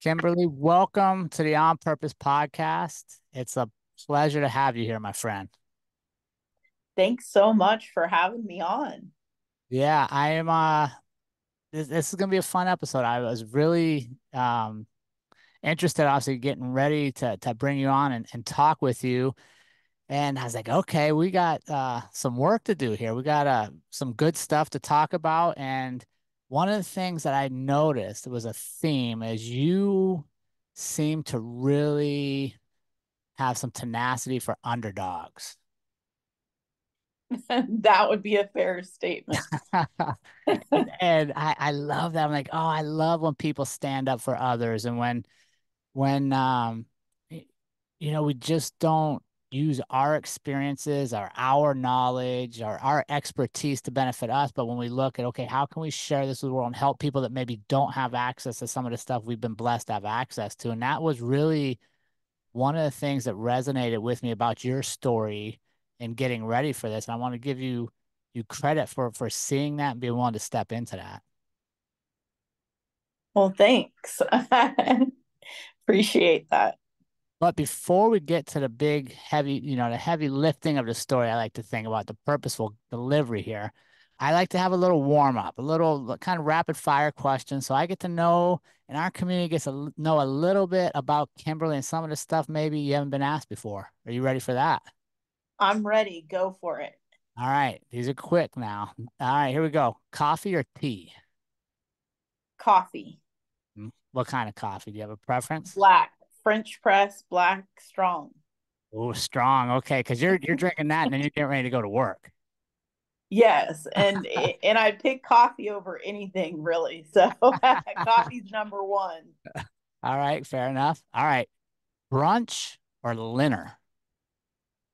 Kimberly, welcome to the On Purpose podcast. It's a pleasure to have you here, my friend. Thanks so much for having me on. Yeah, I am this is gonna be a fun episode. I was really interested, obviously, getting ready to bring you on and talk with you. And I was like, okay, we got some work to do here. We got some good stuff to talk about. And one of the things that I noticed was a theme is you seem to really have some tenacity for underdogs. That would be a fair statement. And I love that. I'm like, oh, I love when people stand up for others and when y- we just don't use our experiences or our knowledge or our expertise to benefit us. But when we look at, okay, how can we share this with the world and help people that maybe don't have access to some of the stuff we've been blessed to have access to? And that was really one of the things that resonated with me about your story and getting ready for this. And I want to give you credit for seeing that and being willing to step into that. Well, thanks. Appreciate that. But before we get to the big heavy, the heavy lifting of the story, I like to think about the purposeful delivery here. I like to have a little warm up, a little kind of rapid fire question. So I get to know, and our community gets to know a little bit about Kimberly and some of the stuff maybe you haven't been asked before. Are you ready for that? I'm ready. Go for it. All right. These are quick now. All right, here we go. Coffee or tea? Coffee, What kind of coffee? Do you have a preference? black, French press, black, strong. Oh, strong. Okay, because you're drinking that and then you're getting ready to go to work. Yes, and I pick coffee over anything really. So coffee's number one. All right, fair enough. All right. Brunch or dinner?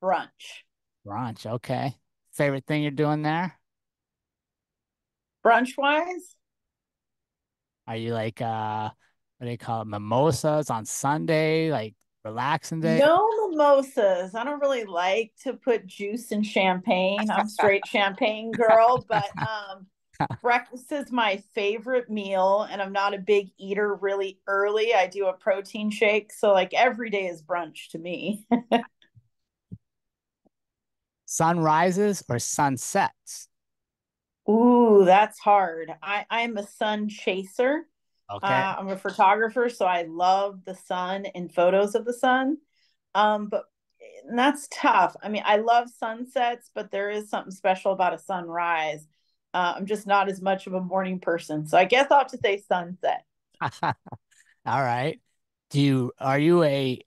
Brunch. Brunch. Okay. Favorite thing you're doing there? Brunch wise, Are you like what do they call it? Mimosas on Sunday, like relaxing day? no mimosas. I don't really like to put juice in champagne. I'm straight champagne girl, but breakfast is my favorite meal, and I'm not a big eater really early. I do a protein shake, so like every day is brunch to me. Sunrises or sunsets? Ooh, that's hard. I'm a sun chaser. Okay. I'm a photographer, so I love the sun and photos of the sun. But that's tough. I mean, I love sunsets, but there is something special about a sunrise. I'm just not as much of a morning person, so I guess I'll have to say sunset. All right. Are you a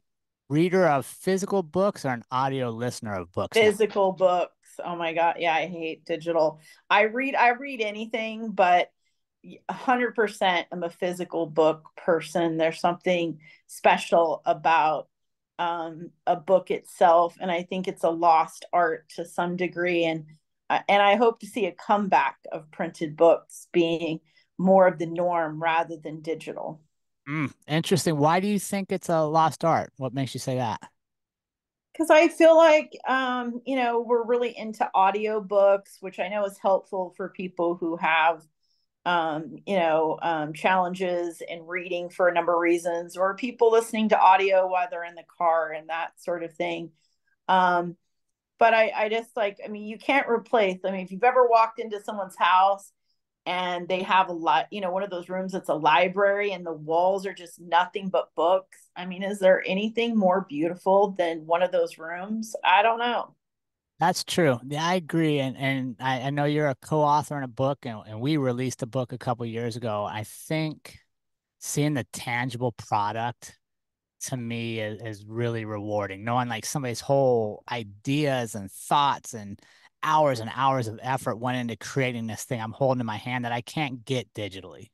reader of physical books or an audio listener of books now? Physical books. Oh my God. Yeah, I hate digital. I read anything, but 100% I'm a physical book person. There's something special about a book itself, and I think it's a lost art to some degree. And I hope to see a comeback of printed books being more of the norm rather than digital. Interesting. Why do you think it's a lost art? What makes you say that? Because I feel like we're really into audiobooks, which I know is helpful for people who have challenges in reading for a number of reasons, or people listening to audio while they're in the car and that sort of thing. um but I just like, I mean, you can't replace, I mean, if you've ever walked into someone's house and they have a lot, one of those rooms that's a library and the walls are just nothing but books. I mean, is there anything more beautiful than one of those rooms? I don't know. That's true. Yeah, I agree. And I know you're a co-author in a book and we released a book a couple years ago. I think seeing the tangible product to me is really rewarding. Knowing like somebody's whole ideas and thoughts and hours of effort went into creating this thing I'm holding in my hand that I can't get digitally.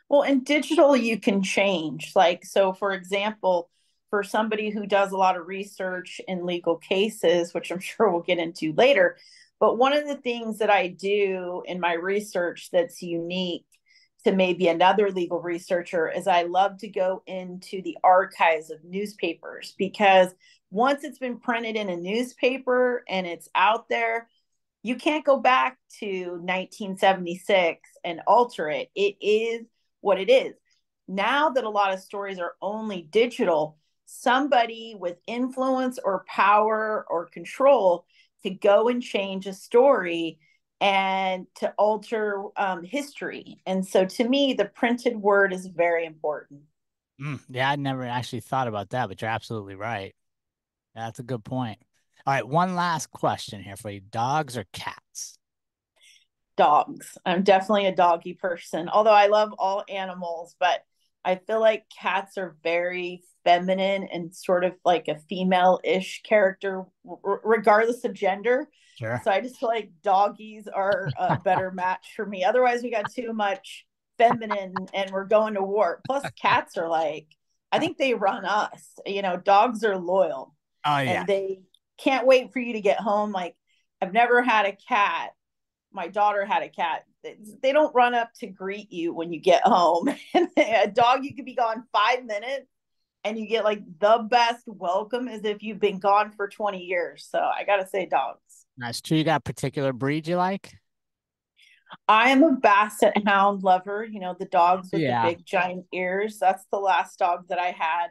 Well, in digital, you can change. Like, so for example, for somebody who does a lot of research in legal cases, which I'm sure we'll get into later, but one of the things that I do in my research that's unique to maybe another legal researcher is I love to go into the archives of newspapers, because once it's been printed in a newspaper and it's out there, you can't go back to 1976 and alter it. It is what it is. Now that a lot of stories are only digital, somebody with influence or power or control could go and change a story and to alter history. And so to me, the printed word is very important. Yeah, I never actually thought about that, but you're absolutely right. That's a good point. All right, one last question here for you. Dogs or cats? Dogs. I'm definitely a doggy person, although I love all animals, but I feel like cats are very feminine and sort of like a female ish character, regardless of gender. Sure. So I just feel like doggies are a better match for me. Otherwise, we got too much feminine and we're going to war. Plus, cats are like, I think they run us. You know, dogs are loyal Oh yeah. and they can't wait for you to get home. Like, I've never had a cat. My daughter had a cat. They don't run up to greet you when you get home. And a dog, you could be gone 5 minutes and you get like the best welcome as if you've been gone for 20 years. So I got to say, dogs. That's true. You got a particular breed you like? I am a basset hound lover, you know, the dogs with the Yeah. big giant ears. That's the last dog that I had.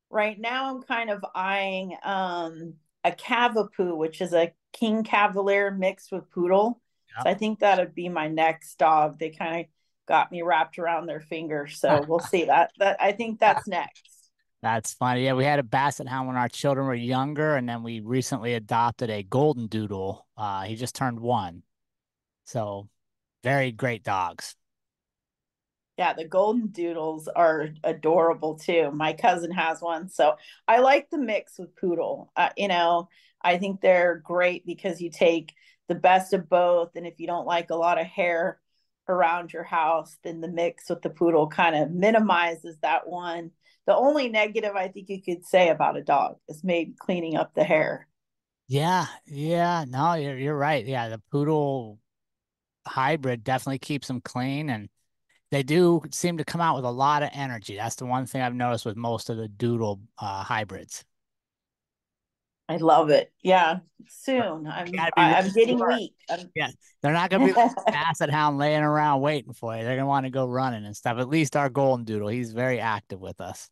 Right now, I'm kind of eyeing a Cavapoo, which is a King Cavalier mixed with Poodle. So Yep. I think that would be my next dog. They kind of got me wrapped around their finger. So we'll see that I think that's next. That's funny. Yeah, we had a basset hound when our children were younger, and then we recently adopted a golden doodle. He just turned 1. So very great dogs. Yeah, the golden doodles are adorable too. My cousin has one, so I like the mix with poodle. You know, I think they're great because you take the best of both, and if you don't like a lot of hair around your house, then the mix with the poodle kind of minimizes that one. The only negative I think you could say about a dog is maybe cleaning up the hair. Yeah, yeah. No, you're right. Yeah, the poodle hybrid definitely keeps them clean, and they do seem to come out with a lot of energy. That's the one thing I've noticed with most of the doodle hybrids. I love it. Yeah, But soon. you gotta be I'm really getting smart. weak. Yeah, they're not gonna be like a basset hound laying around waiting for you. They're gonna want to go running and stuff. At least our golden doodle, he's very active with us.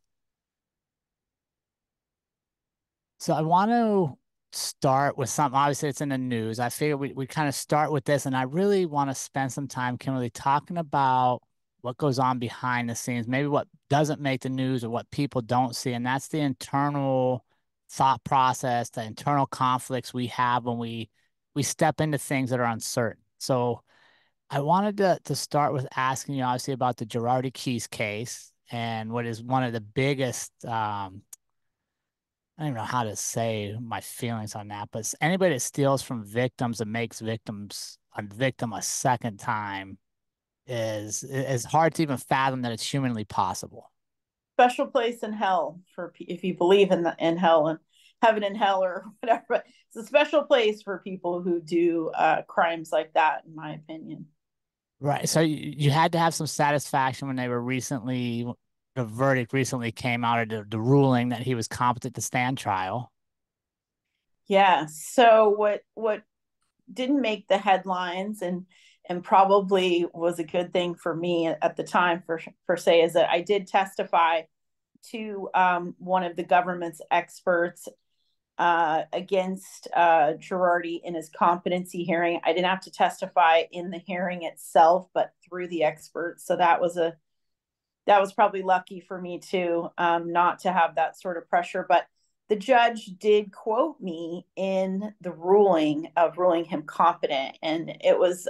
So I want to start with something. Obviously, it's in the news. I figure we kind of start with this, and I really want to spend some time, Kimberly, talking about what goes on behind the scenes, maybe what doesn't make the news or what people don't see, and that's the internal thought process, the internal conflicts we have when we step into things that are uncertain. So I wanted to start with asking you, obviously, about the Girardi Keese case and what is one of the biggest I don't even know how to say my feelings on that, but anybody that steals from victims and makes victims a victim a second time is hard to even fathom that it's humanly possible. Special place in hell for if you believe in hell and heaven and hell or whatever. But it's a special place for people who do crimes like that, in my opinion. Right. So you had to have some satisfaction when they were recently, the verdict recently came out, or the ruling that he was competent to stand trial. Yeah. So what didn't make the headlines and probably was a good thing for me at the time for say is that I did testify to one of the government's experts against Girardi in his competency hearing. I didn't have to testify in the hearing itself, but through the experts. So that was probably lucky for me too, not to have that sort of pressure. But the judge did quote me in the ruling of ruling him competent, and it was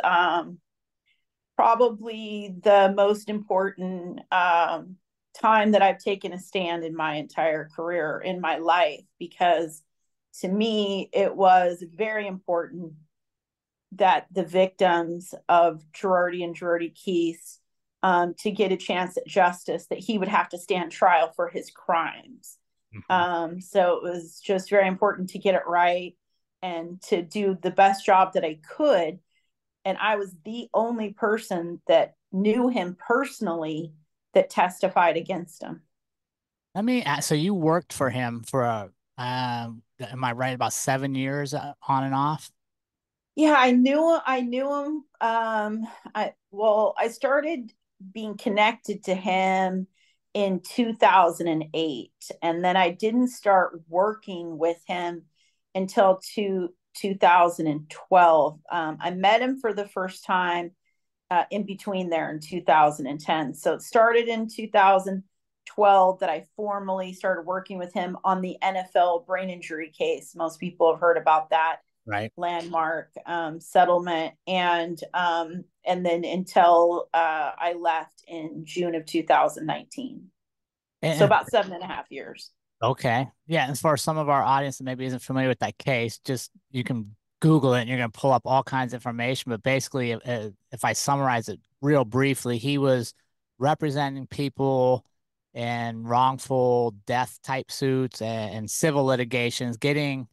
probably the most important time that I've taken a stand in my entire career in my life because to me it was very important that the victims of Girardi and Girardi Keese to get a chance at justice that he would have to stand trial for his crimes. Mhm. So it was just very important to get it right and to do the best job that I could. And I was the only person that knew him personally that testified against him. Let me ask, so you worked for him for am I right, about 7 years on and off? Yeah, I knew him. I started being connected to him in 2008. And then I didn't start working with him until 2012. I met him for the first time in between there in 2010. So it started in 2012 that I formally started working with him on the NFL brain injury case. Most people have heard about that Right. landmark settlement, and then until I left in June of 2019. So And, about 7.5 years. okay. Yeah. As far as some of our audience that maybe isn't familiar with that case, just you can Google it and you're going to pull up all kinds of information. But basically, if I summarize it real briefly, he was representing people in wrongful death type suits and civil litigations, getting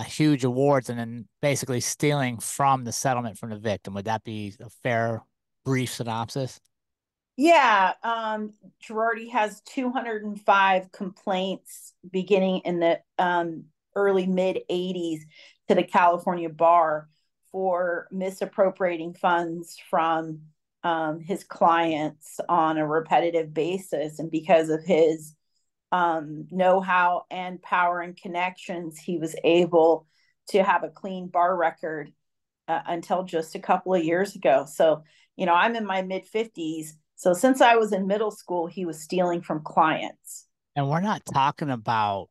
huge awards and then basically stealing from the settlement from the victim. Would that be a fair, brief synopsis? Yeah, Girardi has 205 complaints beginning in the early mid 80s to the California bar for misappropriating funds from his clients on a repetitive basis. And because of his know-how and power and connections, he was able to have a clean bar record until just a couple of years ago. So, I'm in my mid 50s. So since I was in middle school, he was stealing from clients. And we're not talking about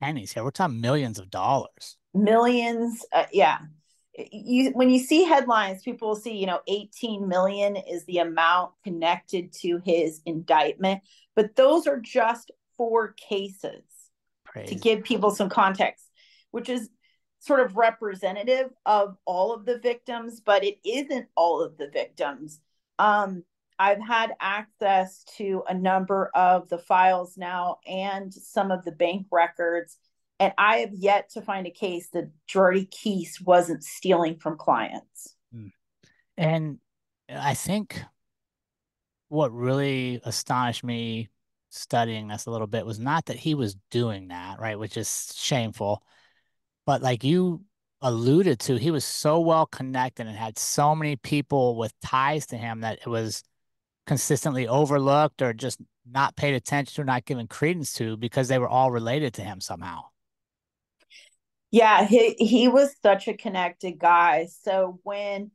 pennies here. We're talking millions of dollars. Millions, yeah. When you see headlines, people will see, 18 million is the amount connected to his indictment, but those are just 4 cases to Crazy. give people some context, which is sort of representative of all of the victims, but it isn't all of the victims. I've had access to a number of the files now and some of the bank records, and I have yet to find a case that Girardi Keese wasn't stealing from clients. Mm. And I think what really astonished me studying this a little bit was not that he was doing that, right, which is shameful, but like you alluded to, he was so well connected and had so many people with ties to him that it was consistently overlooked or just not paid attention to, not given credence to because they were all related to him somehow. Yeah, he was such a connected guy. So when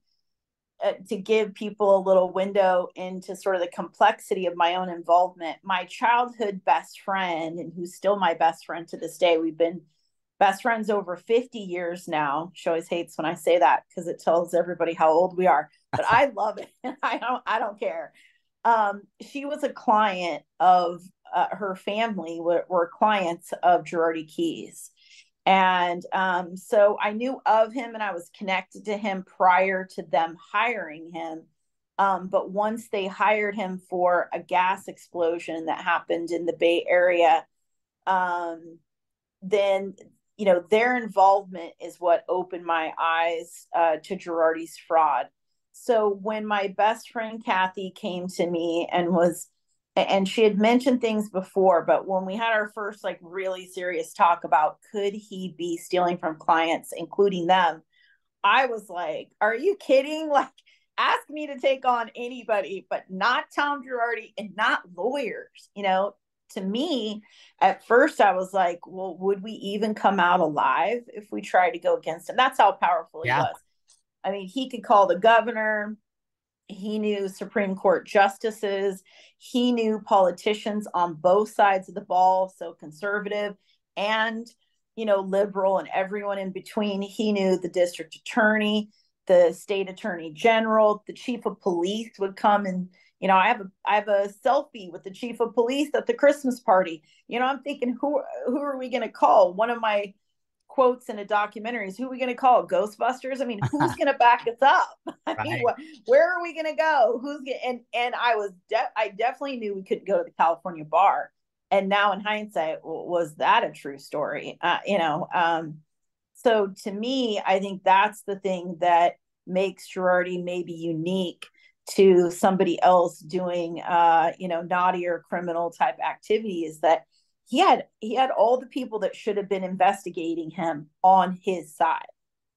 to give people a little window into sort of the complexity of my own involvement, my childhood best friend, and who's still my best friend to this day, we've been best friends over 50 years now. She always hates when I say that because it tells everybody how old we are, but I love it. I don't care. She was a client of her family were clients of Girardi Keese. And so I knew of him and I was connected to him prior to them hiring him. But once they hired him for a gas explosion that happened in the Bay Area, then their involvement is what opened my eyes to Girardi's fraud. So when my best friend Kathy came to me and she had mentioned things before, but when we had our first like really serious talk about could he be stealing from clients, including them, I was like, are you kidding? Like, ask me to take on anybody, but not Tom Girardi and not lawyers. To me, at first I was like, well, would we even come out alive if we tried to go against him? That's how powerful he Yeah. was. I mean, he could call the governor. He knew Supreme Court justices. He knew politicians on both sides of the ball, so conservative and, liberal and everyone in between. He knew the district attorney, the state attorney general, the chief of police would come and, I have a selfie with the chief of police at the Christmas party. I'm thinking, who are we going to call? One of my quotes in a documentary is, who are we going to call? Ghostbusters? I mean, who's going to back us up? I mean, Right. where are we going to go? And I definitely knew we couldn't go to the California bar. And now in hindsight, was that a true story? So to me, I think that's the thing that makes Girardi maybe unique to somebody else doing, naughty or criminal type activity, is that he had all the people that should have been investigating him on his side.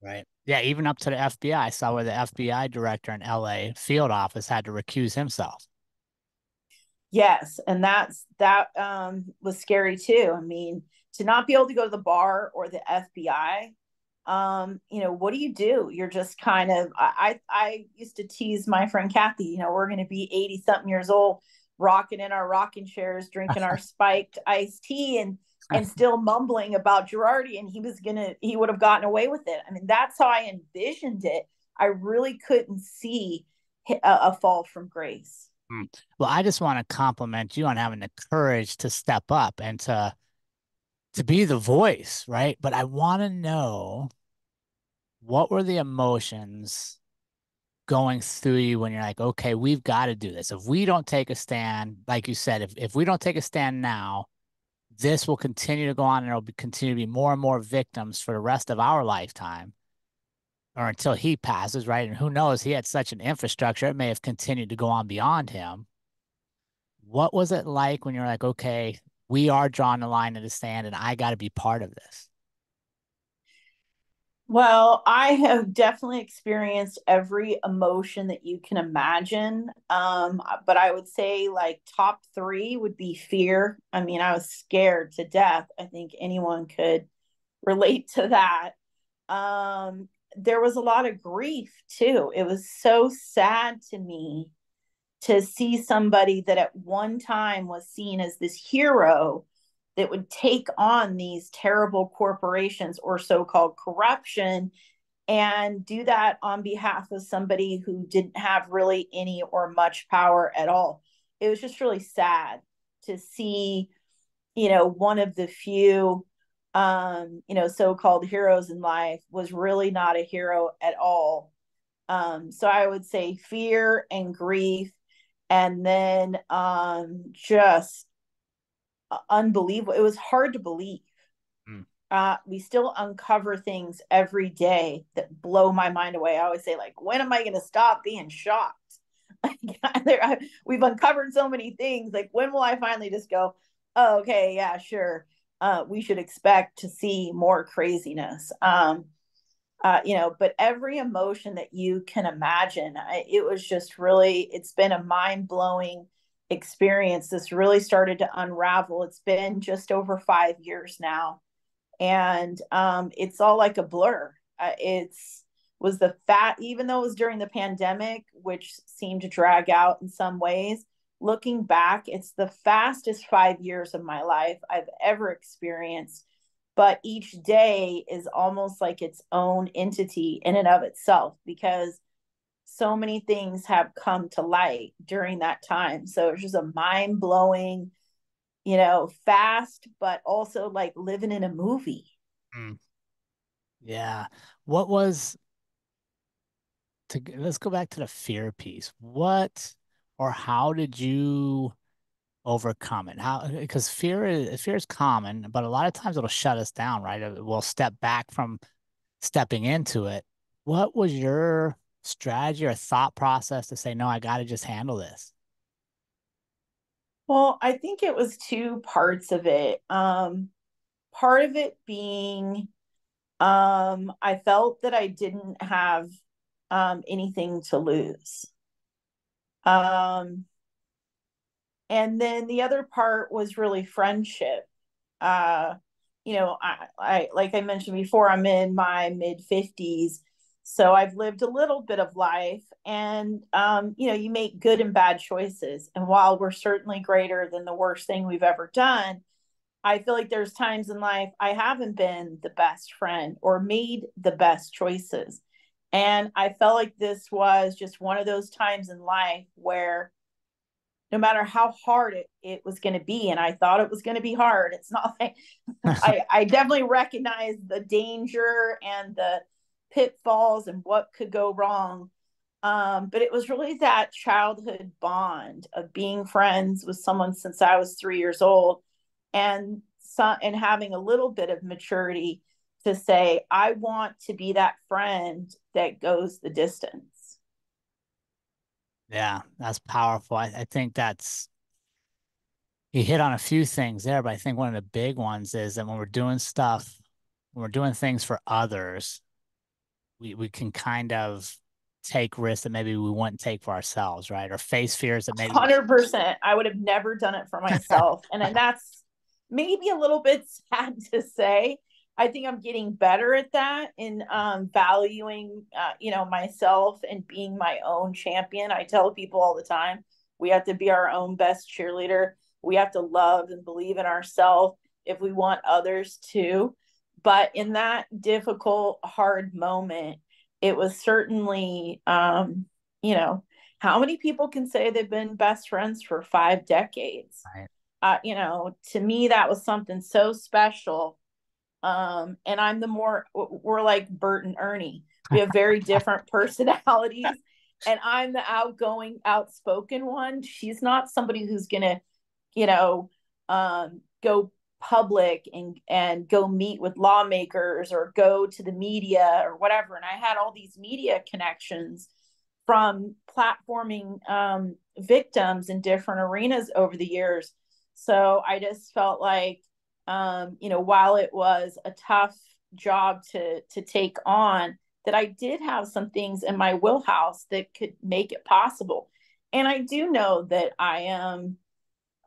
Right. Yeah, even up to the FBI. I saw where the FBI director in LA field office had to recuse himself. Yes, and that was scary too. I mean, to not be able to go to the bar or the FBI, what do you do? You're just kind of I used to tease my friend Kathy, we're gonna be 80 something years old, rocking in our rocking chairs, drinking our spiked iced tea and still mumbling about Girardi, and he would have gotten away with it. I mean, that's how I envisioned it. I really couldn't see a fall from grace. Mm. Well, I just want to compliment you on having the courage to step up and to be the voice, right? But I want to know, what were the emotions going through you when you're like, okay, we've got to do this. If we don't take a stand, like you said, if we don't take a stand now, this will continue to go on and there will continue to be more and more victims for the rest of our lifetime or until he passes, right? And who knows, he had such an infrastructure, it may have continued to go on beyond him. What was it like when you're like, okay, we are drawing the line in the sand and I got to be part of this? Well, I have definitely experienced every emotion that you can imagine. But I would say like top three would be fear. I mean, I was scared to death. I think anyone could relate to that. There was a lot of grief too. It was so sad to me to see somebody that at one time was seen as this hero that would take on these terrible corporations or so-called corruption and do that on behalf of somebody who didn't have really any or much power at all. It was just really sad to see, one of the few so-called heroes in life was really not a hero at all. So I would say fear and grief, and then just unbelievable. It was hard to believe. Mm. We still uncover things every day that blow my mind away. I always say, like, when am I going to stop being shocked? We've uncovered so many things. Like, when will I finally just go, oh, okay, yeah, sure. We should expect to see more craziness. But every emotion that you can imagine, it was just really, it's been a mind blowing experience. This really started to unravel. It's been just over 5 years now, and it's all like a blur. It's was the fat, even though it was during the pandemic, which seemed to drag out in some ways. Looking back, it's the fastest 5 years of my life I've ever experienced, but each day is almost like its own entity in and of itself because so many things have come to light during that time. So it's just a mind blowing, fast, but also like living in a movie. Mm. Yeah. What was let's go back to the fear piece. What or how did you overcome it? How, because fear is common, but a lot of times it'll shut us down, right? We'll step back from stepping into it. What was your strategy or thought process to say, no, I got to just handle this? Well, I think it was two parts of it. Part of it being I felt that I didn't have anything to lose. Um, and then the other part was really friendship. uh I like I mentioned before, I'm in my mid 50s, so I've lived a little bit of life, and you make good and bad choices, and while we're certainly greater than the worst thing we've ever done, I feel like there's times in life I haven't been the best friend or made the best choices, and I felt like this was just one of those times in life where no matter how hard it was going to be. And I thought it was going to be hard. It's not like I definitely recognize the danger and the pitfalls and what could go wrong. But it was really that childhood bond of being friends with someone since I was 3 years old, and having a little bit of maturity to say, I want to be that friend that goes the distance. Yeah, that's powerful. I think that's you hit on a few things there, but I think one of the big ones is that when we're doing things for others, we can kind of take risks that maybe we wouldn't take for ourselves, right? Or face fears that maybe 100%. I would have never done it for myself. And that's maybe a little bit sad to say. I think I'm getting better at that in valuing, myself and being my own champion. I tell people all the time, we have to be our own best cheerleader. We have to love and believe in ourselves if we want others to. But in that difficult, hard moment, it was certainly, you know, how many people can say they've been best friends for 5 decades? right, To me, that was something so special. And we're like Bert and Ernie. We have very different personalities. And I'm the outgoing, outspoken one. She's not somebody who's going to, you know, go public and go meet with lawmakers or go to the media or whatever. And I had all these media connections from platforming victims in different arenas over the years. So I just felt like, while it was a tough job to take on, that I did have some things in my wheelhouse that could make it possible. And I do know that I am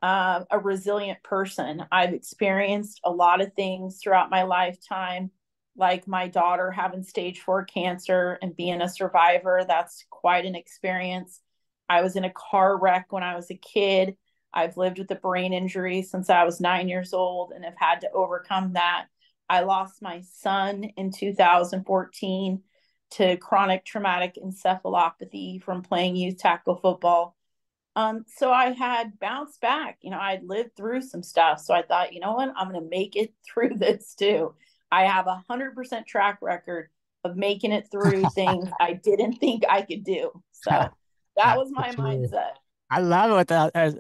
a resilient person. I've experienced a lot of things throughout my lifetime, like my daughter having stage 4 cancer and being a survivor. That's quite an experience. I was in a car wreck when I was a kid. I've lived with a brain injury since I was 9 years old and have had to overcome that. I lost my son in 2014 to chronic traumatic encephalopathy from playing youth tackle football. So I had bounced back. I'd lived through some stuff. So I thought, you know what? I'm going to make it through this too. I have 100% track record of making it through things I didn't think I could do. So that was my absolutely. mindset. I love it with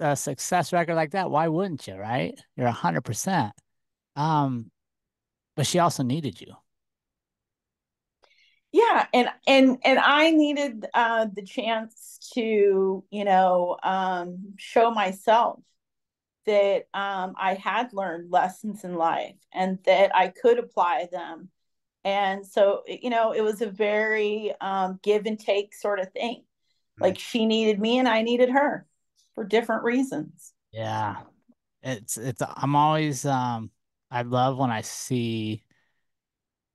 a success record like that. Why wouldn't you, right? You're 100%. Um, but she also needed you. Yeah, and I needed the chance to show myself that I had learned lessons in life and that I could apply them. And so it was a very give and take sort of thing. Mm. Like she needed me and I needed her for different reasons. Yeah. I'm always I love when I see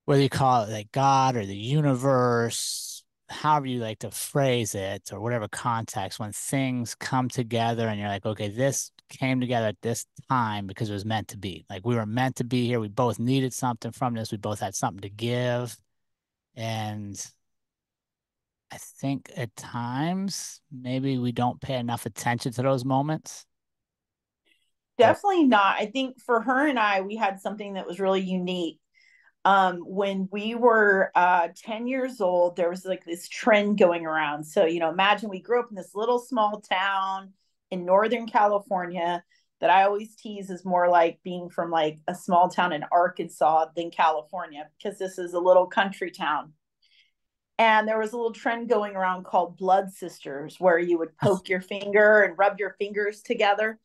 whether you call it like God or the universe, however you like to phrase it, or whatever context, when things come together and you're like, okay, this came together at this time because it was meant to be. Like we were meant to be here. We both needed something from this. We both had something to give. And I think at times maybe we don't pay enough attention to those moments. Or Definitely not. I think for her and I, we had something that was really unique. When we were 10 years old, there was like this trend going around. So, imagine we grew up in this little small town in Northern California that I always tease is more like being from like a small town in Arkansas than California, because this is a little country town. And there was a little trend going around called blood sisters, where you would poke your finger and rub your fingers together.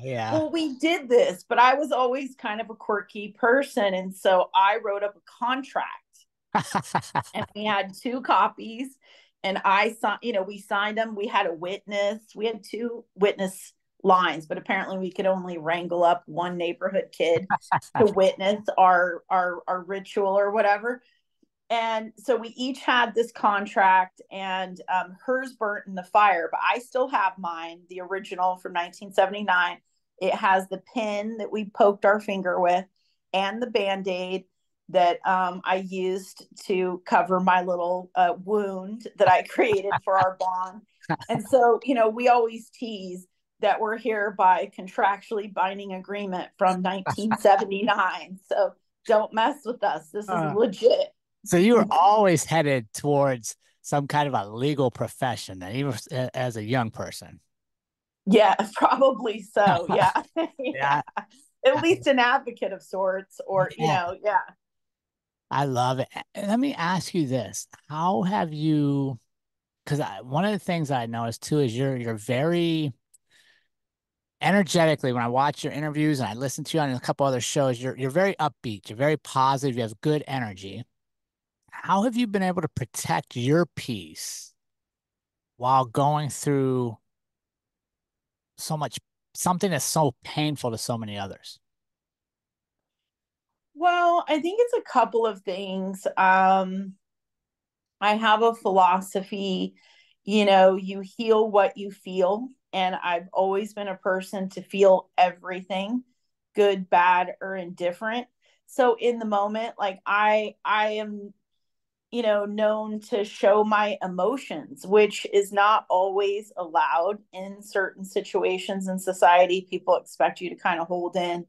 yeah. Well, we did this, but I was always kind of a quirky person. And so I wrote up a contract and we had 2 copies. And we signed them. We had a witness. We had 2 witness lines, but apparently we could only wrangle up one neighborhood kid to witness our ritual or whatever. And so we each had this contract, and hers burnt in the fire, but I still have mine, the original from 1979. It has the pin that we poked our finger with and the Band-Aid that I used to cover my little wound that I created for our bond. And so, we always tease that we're here by contractually binding agreement from 1979. So don't mess with us. This is Uh, legit. so you were always headed towards some kind of a legal profession, then, even as a young person. Yeah, probably so. Yeah. Yeah. Yeah, At least an advocate of sorts, or, yeah, yeah. I love it. And let me ask you this: how have you? Because one of the things I noticed too is you're very energetically when I watch your interviews and I listen to you on a couple other shows. You're very upbeat. You're very positive. You have good energy. How have you been able to protect your peace while going through so much, something that's so painful to so many others? Well, I think it's a couple of things. I have a philosophy, you heal what you feel. And I've always been a person to feel everything, good, bad, or indifferent. So in the moment, like I am, known to show my emotions, which is not always allowed in certain situations in society. People expect you to kind of hold in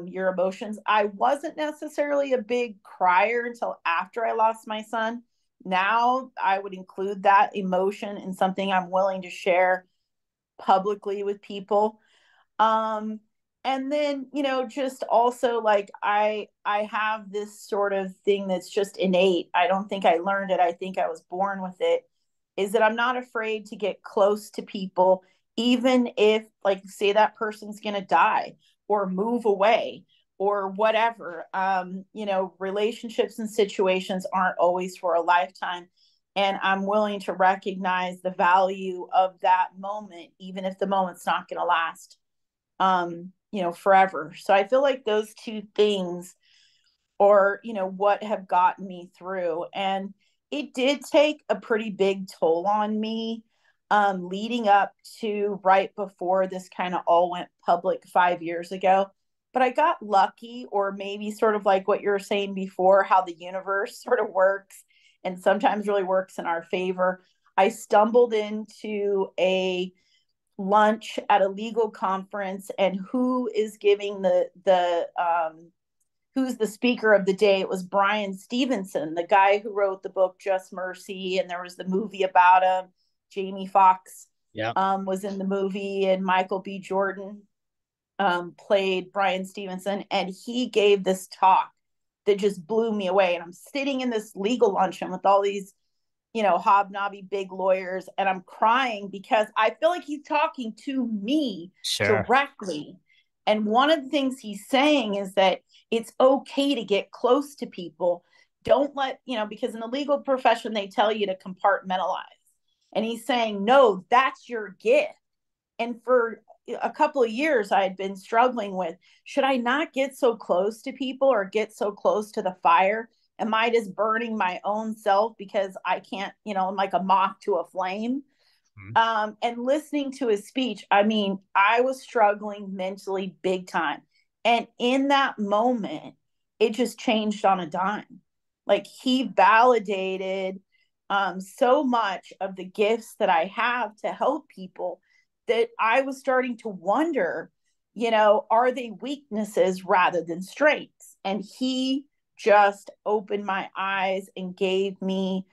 your emotions. I wasn't necessarily a big crier until after I lost my son. Now I would include that emotion in something I'm willing to share publicly with people. um and then just also like I have this sort of thing that's just innate. I don't think I learned it, I think I was born with it, is that I'm not afraid to get close to people, even if, like, say that person's going to die or move away or whatever. Relationships and situations aren't always for a lifetime, and I'm willing to recognize the value of that moment, even if the moment's not going to last, forever. So I feel like those two things or what have gotten me through. And it did take a pretty big toll on me, leading up to right before this kind of all went public 5 years ago. But I got lucky, or maybe sort of like what you were saying before, how the universe sort of works and sometimes really works in our favor. I stumbled into a lunch at a legal conference, and who is giving the who's the speaker of the day? It was Brian Stevenson, the guy who wrote the book Just Mercy, and there was the movie about him. Jamie Foxx Yeah. was in the movie, and Michael B. Jordan played Brian Stevenson, and he gave this talk that just blew me away. And I'm sitting in this legal luncheon with all these hobnobby big lawyers, and I'm crying because I feel like he's talking to me Sure. directly. And one of the things he's saying is that it's okay to get close to people. Don't let, because in the legal profession, they tell you to compartmentalize. And he's saying, no, that's your gift. And for a couple of years, I had been struggling with, should I not get so close to people or get so close to the fire? Am I just burning my own self because I can't, I'm like a moth to a flame? Mhm. And listening to his speech, I mean, I was struggling mentally big time. And in that moment, it just changed on a dime. Like, he validated so much of the gifts that I have to help people that I was starting to wonder, are they weaknesses rather than strengths? And he just opened my eyes and gave me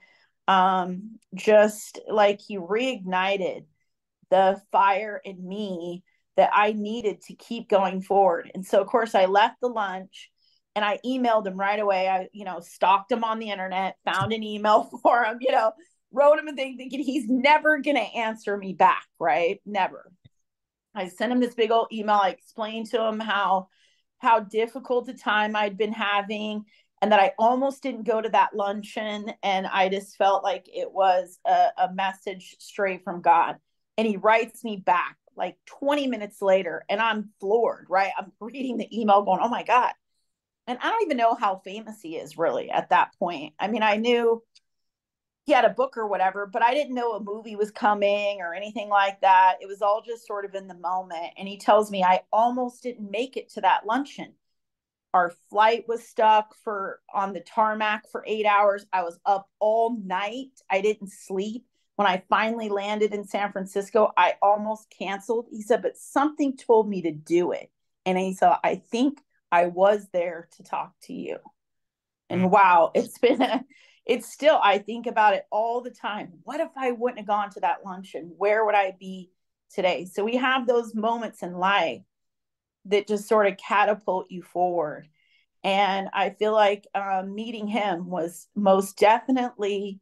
just like he reignited the fire in me that I needed to keep going forward. And so, of course, I left the lunch and I emailed him right away. I, stalked him on the internet, found an email for him, wrote him a thing thinking he's never going to answer me back, right? Never. I sent him this big old email. I explained to him how difficult a time I'd been having, and that I almost didn't go to that luncheon, and I just felt like it was a message straight from God. And he writes me back like 20 minutes later, and I'm floored, right? I'm reading the email going, oh my God. And I don't even know how famous he is really at that point. I mean, I knew he had a book or whatever, but I didn't know a movie was coming or anything like that. It was all just sort of in the moment. And he tells me I almost didn't make it to that luncheon. Our flight was stuck for on the tarmac for 8 hours. I was up all night. I didn't sleep. When I finally landed in San Francisco, I almost canceled. He said, but something told me to do it. And he said, I think I was there to talk to you. Mm. And wow, it's still, I think about it all the time. What if I wouldn't have gone to that luncheon? Where would I be today? So we have those moments in life that just sort of catapult you forward. And I feel like meeting him was most definitely,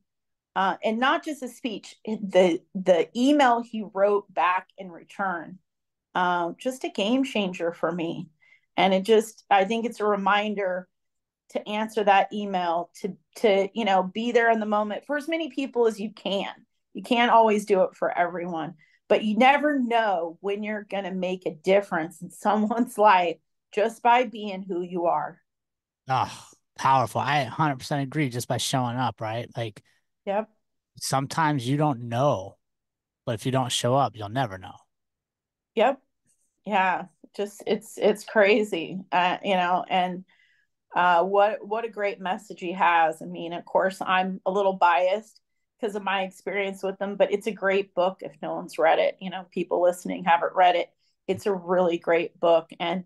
and not just a speech, the email he wrote back in return, just a game changer for me. And I think it's a reminder to answer that email, to be there in the moment for as many people as you can. You can't always do it for everyone, but you never know when you're going to make a difference in someone's life just by being who you are. Oh, powerful. I 100% agree just by showing up, right? Like Yep. sometimes you don't know, but if you don't show up, you'll never know. Yep. Yeah. Just it's crazy. And what a great message he has. I mean, of course, I'm a little biased because of my experience with them, but it's a great book if no one's read it. People listening haven't read it. It's a really great book. And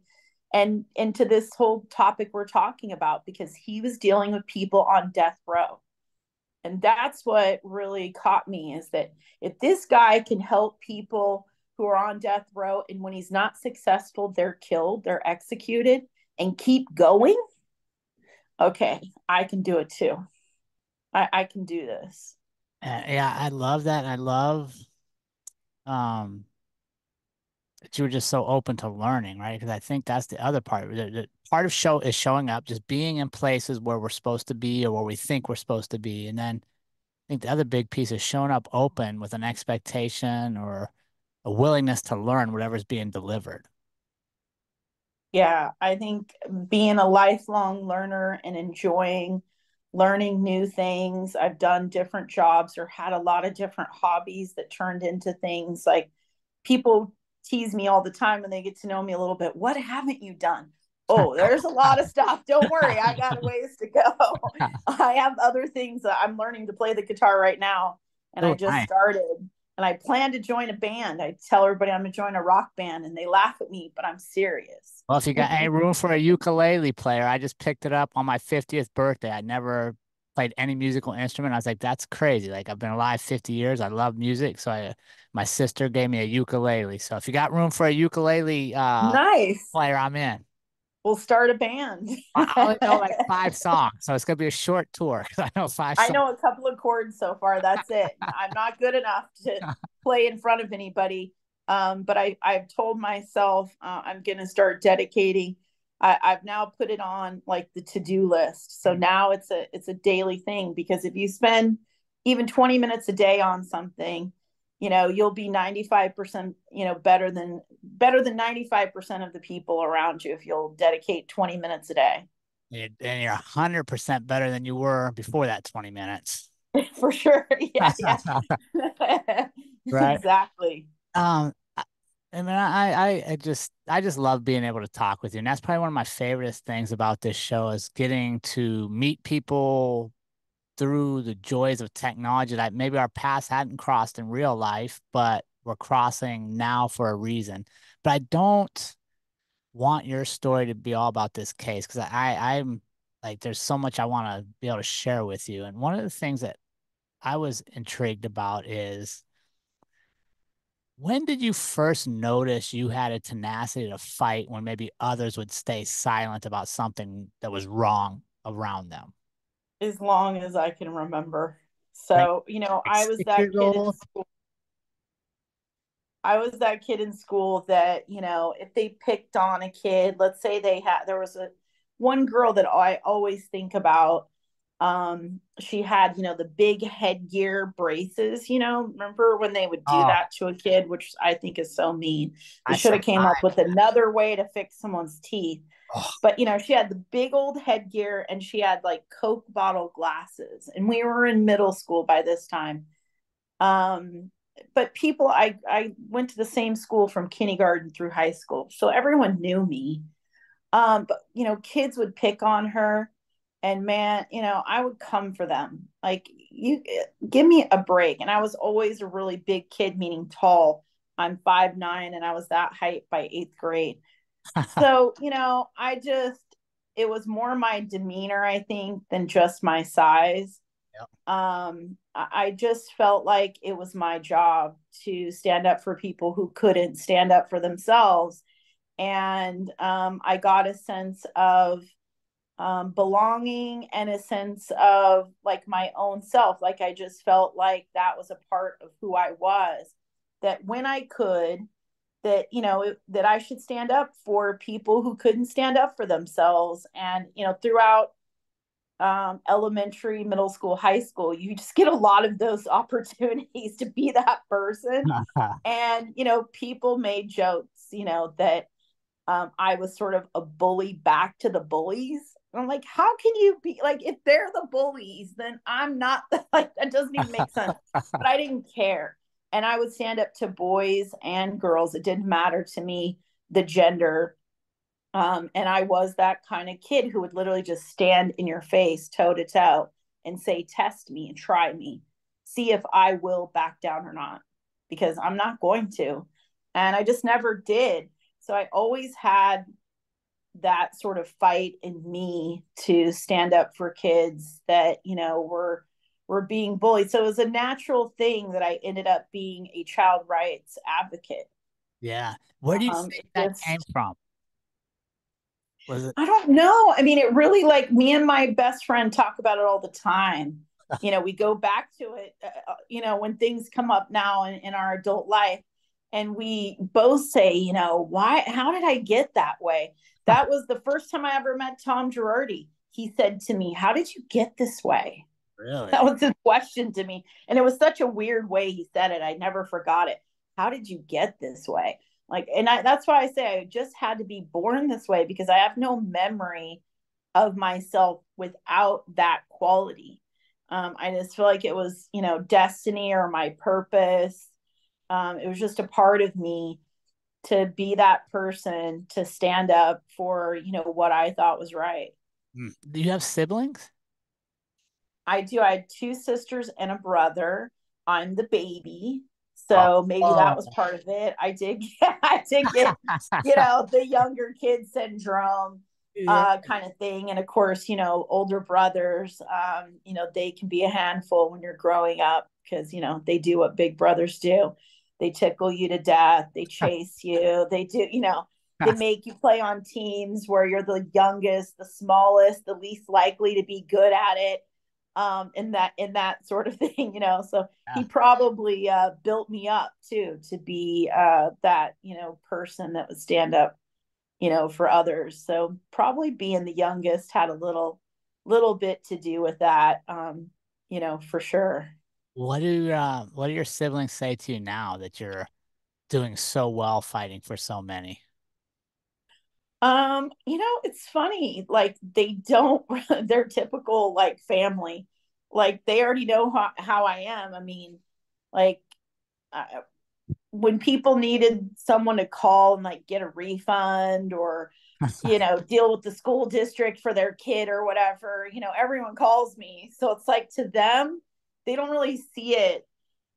into this whole topic we're talking about, because he was dealing with people on death row. And that's what really caught me, is that if this guy can help people who are on death row, and when he's not successful, they're killed, they're executed, and keep going, okay, I can do it too. I can do this. Yeah, I love that. I love um that you were just so open to learning, right? Because I think that's the other part. The part of show is showing up, just being in places where we're supposed to be or where we think we're supposed to be. And then I think the other big piece is showing up open with an expectation or a willingness to learn whatever's being delivered. Yeah, I think being a lifelong learner and enjoying learning new things. I've done different jobs or had a lot of different hobbies that turned into things. Like, people tease me all the time when they get to know me a little bit. What haven't you done? Oh, there's a lot of stuff. Don't worry, I got a ways to go. I have other things that I'm learning to play the guitar right now, and I Oh, just nice. started. And I plan to join a band. I tell everybody I'm going to join a rock band, and they laugh at me, but I'm serious. Well, if you got any room for a ukulele player, I just picked it up on my 50th birthday. I never played any musical instrument. I was like, that's crazy. Like I've been alive 50 years. I love music. So my sister gave me a ukulele. So if you got room for a ukulele Nice. player, I'm in. We'll start a band. I only know like 5 songs, so it's gonna be a short tour because I know 5 songs. I know a couple of chords so far. That's it. I'm not good enough to play in front of anybody. But I've told myself I'm going to start dedicating. I've now put it on like the to-do list. So now it's a daily thing, because if you spend even 20 minutes a day on something, you'll be 95%, better than 95% of the people around you if you'll dedicate 20 minutes a day. And you're 100% better than you were before that 20 minutes. For sure. Yeah, yeah. Right. Exactly. I I mean, I just love being able to talk with you, and that's probably one of my favorite things about this show is getting to meet people through the joys of technology that maybe our paths hadn't crossed in real life, but we're crossing now for a reason. But I don't want your story to be all about this case because I'm like, there's so much I want to be able to share with you. And one of the things that I was intrigued about is when did you first notice you had a tenacity to fight when maybe others would stay silent about something that was wrong around them? As long as I can remember. Like, So, like I was six that years kid in old? school. I was that kid in school that, if they picked on a kid, let's say there was one girl that I always think about. She had, the big headgear braces, remember when they would do Oh, that to a kid, which I think is so mean. They I should have came up survived. with another way to fix someone's teeth. Oh, But she had the big old headgear, and she had like Coke bottle glasses. And we were in middle school by this time. Um, but I went to the same school from kindergarten through high school, so everyone knew me. But kids would pick on her, and man, I would come for them. Like, you give me a break. And I was always a really big kid, meaning tall. I'm 5'9", and I was that height by eighth grade. So, it was more my demeanor, I think, than just my size. yep. I just felt like it was my job to stand up for people who couldn't stand up for themselves. And I got a sense of belonging and a sense of like my own self. Like, I just felt like that was a part of who I was. That when I could, that that I should stand up for people who couldn't stand up for themselves. And throughout elementary, middle school, high school, you just get a lot of those opportunities to be that person. And, people made jokes, that I was sort of a bully back to the bullies. And I'm like, how can you be like, if they're the bullies, then I'm not, like, that doesn't even make sense. But I didn't care. And I would stand up to boys and girls. It didn't matter to me, the gender. And I was that kind of kid who would literally just stand in your face, toe to toe, and say, test me and try me, see if I will back down or not, because I'm not going to. And I just never did. So I always had that sort of fight in me to stand up for kids that, were being bullied. So it was a natural thing that I ended up being a child rights advocate. Yeah. Where do you think that came Just from? Was it? I don't know. I mean, it really, like, me and my best friend talk about it all the time. We go back to it, when things come up now in our adult life, and we both say, how did I get that way? That was the first time I ever met Tom Girardi. He said to me, how did you get this way? That Really? was his question to me. And it was such a weird way he said it. I never forgot it. How did you get this way? Like, and that's why I say I just had to be born this way, because I have no memory of myself without that quality. I just feel like it was, destiny or my purpose. It was just a part of me to be that person, to stand up for, what I thought was right. Do you have siblings? I do. I had two sisters and a brother. I'm the baby. Oh, So maybe that was oh. part of it. I did get, the younger kid syndrome Yeah. kind of thing. And of course, older brothers, they can be a handful when you're growing up, because, they do what big brothers do. They tickle you to death. They chase you. They do, they make you play on teams where you're the youngest, the smallest, the least likely to be good at it, in that sort of thing. So Yeah. he probably built me up too, to be that, person that would stand up, for others. So probably being the youngest had a little bit to do with that, for sure. What do your siblings say to you now that you're doing so well fighting for so many? It's funny. Like, they don't, they're typical, like, family. Like, they already know how I am. I mean, like, uh, when people needed someone to call and, like, get a refund, or, deal with the school district for their kid or whatever, everyone calls me. So it's like, to them, they don't really see it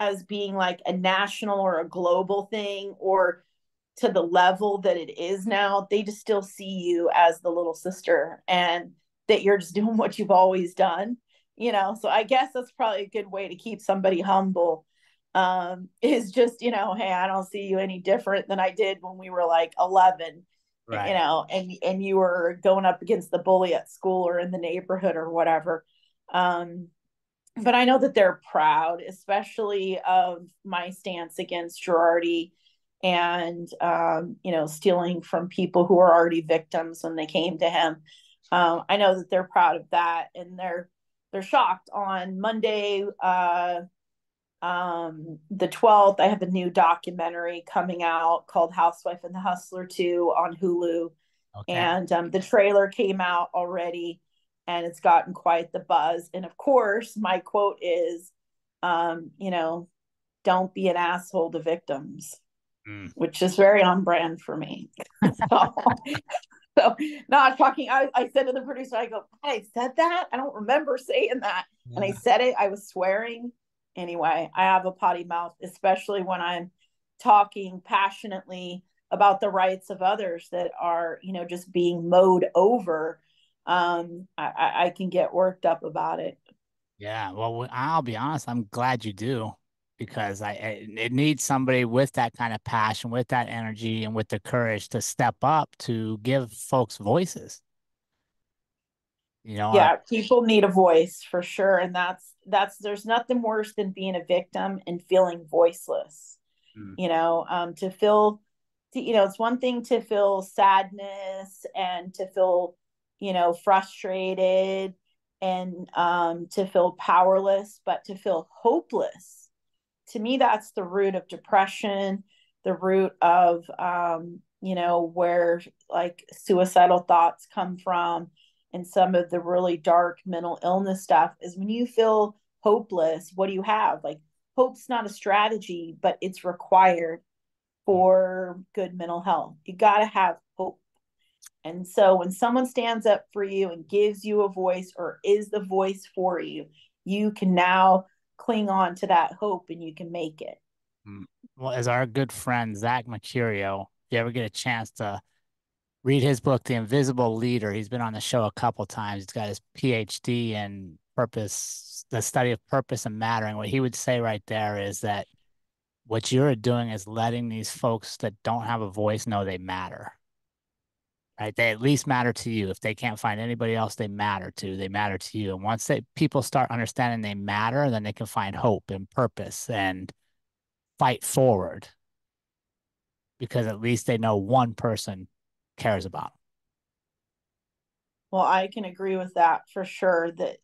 as being like a national or a global thing, or to the level that it is now. They just still see you as the little sister, and that you're just doing what you've always done. So I guess that's probably a good way to keep somebody humble, is just, hey, I don't see you any different than I did when we were like 11, Right. and you were going up against the bully at school or in the neighborhood or whatever. But I know that they're proud, especially of my stance against Girardi, and, stealing from people who are already victims when they came to him. I know that they're proud of that, and they're shocked. On Monday, the 12th, I have a new documentary coming out called Housewife and the Hustler 2 on Hulu. Okay. And the trailer came out already, and it's gotten quite the buzz. And of course, my quote is, don't be an asshole to victims, Mm. which is very on brand for me. so, so not talking, I said to the producer, I go, I said that? I don't remember saying that. And I Yeah. said it, I was swearing. Anyway, I have a potty mouth, especially when I'm talking passionately about the rights of others that are, just being mowed over. I can get worked up about it. Yeah. Well, I'll be honest, I'm glad you do because it needs somebody with that kind of passion, with that energy, and with the courage to step up to give folks voices. You know, Yeah, people need a voice for sure. And that's there's nothing worse than being a victim and feeling voiceless. mm, To feel, it's one thing to feel sadness and to feel, frustrated and to feel powerless, but to feel hopeless. To me, that's the root of depression, the root of, where like suicidal thoughts come from, and some of the really dark mental illness stuff is when you feel hopeless. What do you have? Like, hope's not a strategy, but it's required for good mental health. You got to have hope. And so when someone stands up for you and gives you a voice or is the voice for you, you can now cling on to that hope and you can make it. Mm. Well, as our good friend Zach Mercurio, if you ever get a chance to read his book, The Invisible Leader, he's been on the show a couple times. He's got his PhD in purpose, the study of purpose and mattering. What he would say right there is that what you're doing is letting these folks that don't have a voice know they matter. Right? They at least matter to you. If they can't find anybody else they matter to, they matter to you. And once people start understanding they matter, then they can find hope and purpose and fight forward because at least they know one person cares about them. Well, I can agree with that for sure. That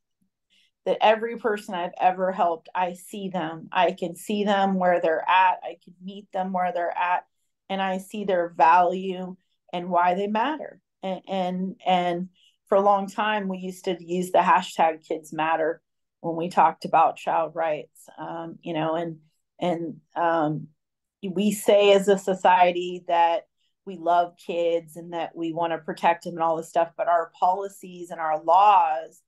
every person I've ever helped, I see them. I can see them where they're at. I can meet them where they're at, and I see their value and why they matter. And for a long time, we used to use the hashtag Kids Matter when we talked about child rights. And we say as a society that we love kids and that we want to protect them and all this stuff, but our policies and our laws